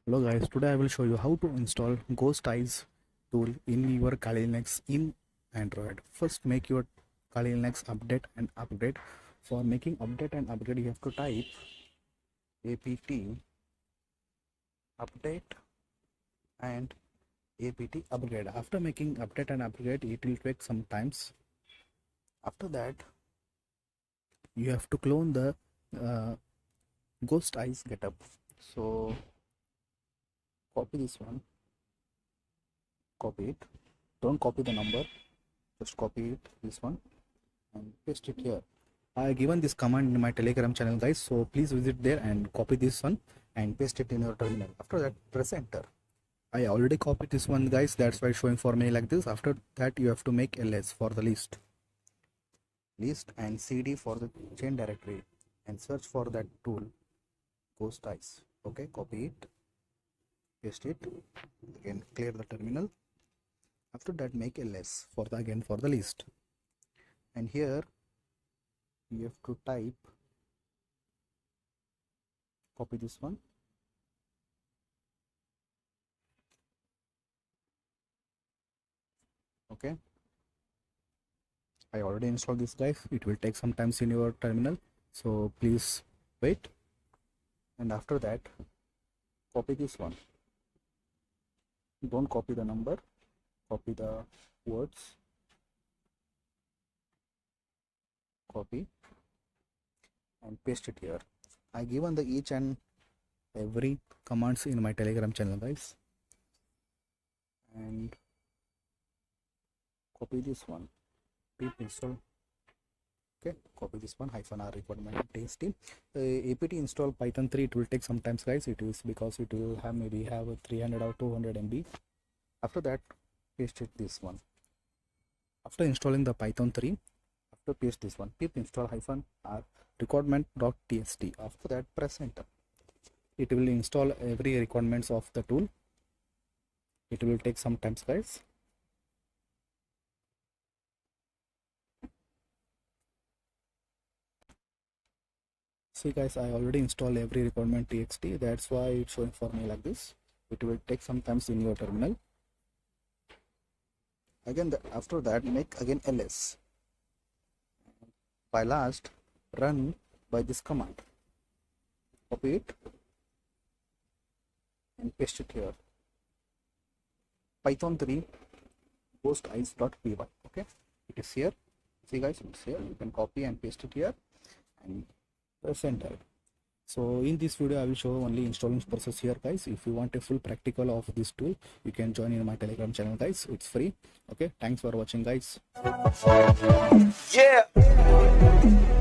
Hello guys, today I will show you how to install Ghost Eyes tool in your Kali Linux in Android. First make your Kali Linux update and upgrade. For making update and upgrade you have to type apt update and apt upgrade. After making update and upgrade it will take some times. After that you have to clone the uh, Ghost Eyes GitHub. So copy this one, copy it, don't copy the number, just copy it this one and paste it here. I given this command in my Telegram channel guys, so please visit there and copy this one and paste it in your terminal. After that press enter. I already copied this one guys, that's why it's showing for me like this. After that you have to make ls for the list and cd for the chain directory and search for that tool Ghost Eyes. Okay, copy it, paste it, again clear the terminal. After that make ls for the list, and here you have to type, copy this one, okay. I already installed this guys, it will take some time in your terminal, so please wait. And after that copy this one, don't copy the number, copy the words, copy and paste it here. I given the each and every commands in my Telegram channel guys, and copy this one, pip install. Okay, copy this one, -r requirement tst apt install python 3. It will take some time guys, it is because it will have maybe have a 300 or 200 MB. After that paste it this one. After installing the python 3, after paste this one, pip install -r requirement.txt. after that press enter. It will install every requirements of the tool. It will take some time guys. See guys, I already installed every requirement txt, that's why it's showing for me like this. It will take some time in your terminal. Again after that make again ls, by last run by this command, copy it and paste it here, python 3 ghosteyes.py. okay, it is here. See guys, it's here, you can copy and paste it here and press enter. So in this video I will show only installing process here guys. If you want a full practical of this tool, you can join in my Telegram channel guys, it's free. Okay, thanks for watching guys. Yeah.